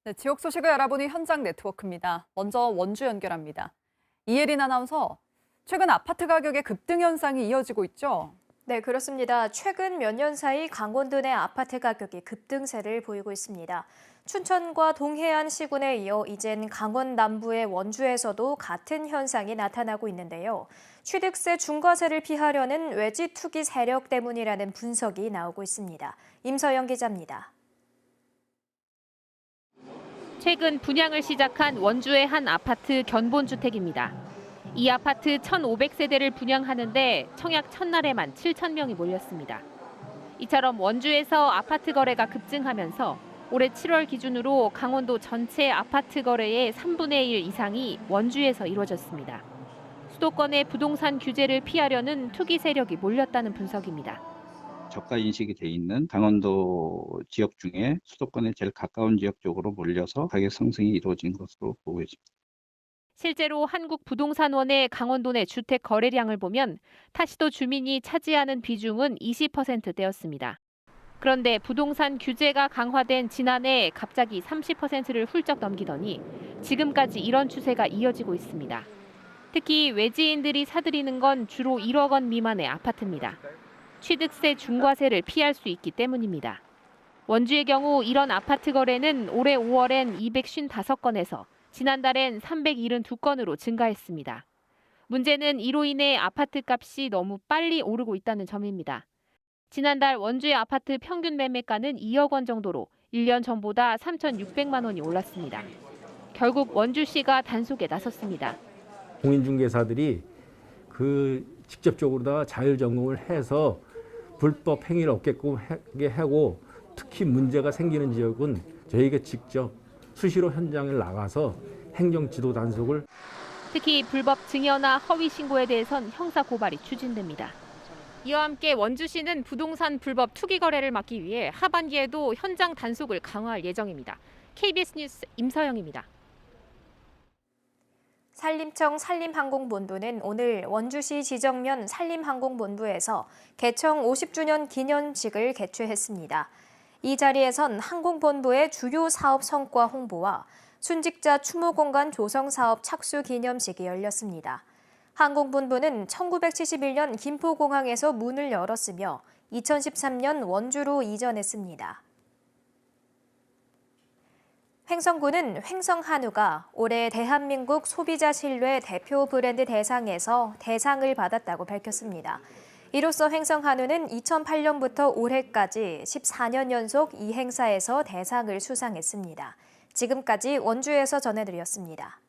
네, 지역 소식을 알아보는 현장 네트워크입니다. 먼저 원주 연결합니다. 이예린 아나운서, 최근 아파트 가격의 급등 현상이 이어지고 있죠? 네, 그렇습니다. 최근 몇 년 사이 강원도 내 아파트 가격이 급등세를 보이고 있습니다. 춘천과 동해안 시군에 이어 이젠 강원 남부의 원주에서도 같은 현상이 나타나고 있는데요. 취득세 중과세를 피하려는 외지 투기 세력 때문이라는 분석이 나오고 있습니다. 임서영 기자입니다. 최근 분양을 시작한 원주의 한 아파트 견본주택입니다. 이 아파트 1,500세대를 분양하는데 청약 첫날에만 7,000명이 몰렸습니다. 이처럼 원주에서 아파트 거래가 급증하면서 올해 7월 기준으로 강원도 전체 아파트 거래의 3분의 1 이상이 원주에서 이루어졌습니다. 수도권의 부동산 규제를 피하려는 투기 세력이 몰렸다는 분석입니다. 저가 인식이 돼 있는 강원도 지역 중에 수도권에 제일 가까운 지역 쪽으로 몰려서 가격 상승이 이루어진 것으로 보고 있습니다. 실제로 한국부동산원의 강원도 내 주택 거래량을 보면 타시도 주민이 차지하는 비중은 20%대였습니다. 그런데 부동산 규제가 강화된 지난해 갑자기 30%를 훌쩍 넘기더니 지금까지 이런 추세가 이어지고 있습니다. 특히 외지인들이 사들이는 건 주로 1억 원 미만의 아파트입니다. 취득세 중과세를 피할 수 있기 때문입니다. 원주의 경우 이런 아파트 거래는 올해 5월엔 255건에서 지난달엔 372건으로 증가했습니다. 문제는 이로 인해 아파트 값이 너무 빨리 오르고 있다는 점입니다. 지난달 원주의 아파트 평균 매매가는 2억 원 정도로 1년 전보다 3,600만 원이 올랐습니다. 결국 원주시가 단속에 나섰습니다. 공인중개사들이 직접적으로 다 자율 점검을 해서 불법 행위를 없게끔 하고, 특히 문제가 생기는 지역은 저희가 직접 수시로 현장에 나가서 행정 지도 단속을. 특히 불법 증여나 허위 신고에 대해선 형사 고발이 추진됩니다. 이와 함께 원주시는 부동산 불법 투기 거래를 막기 위해 하반기에도 현장 단속을 강화할 예정입니다. KBS 뉴스 임서영입니다. 산림청 산림항공본부는 오늘 원주시 지정면 산림항공본부에서 개청 50주년 기념식을 개최했습니다. 이 자리에선 항공본부의 주요 사업 성과 홍보와 순직자 추모 공간 조성 사업 착수 기념식이 열렸습니다. 항공본부는 1971년 김포공항에서 문을 열었으며 2013년 원주로 이전했습니다. 횡성군은 횡성한우가 올해 대한민국 소비자 신뢰 대표 브랜드 대상에서 대상을 받았다고 밝혔습니다. 이로써 횡성한우는 2008년부터 올해까지 14년 연속 이 행사에서 대상을 수상했습니다. 지금까지 원주에서 전해드렸습니다.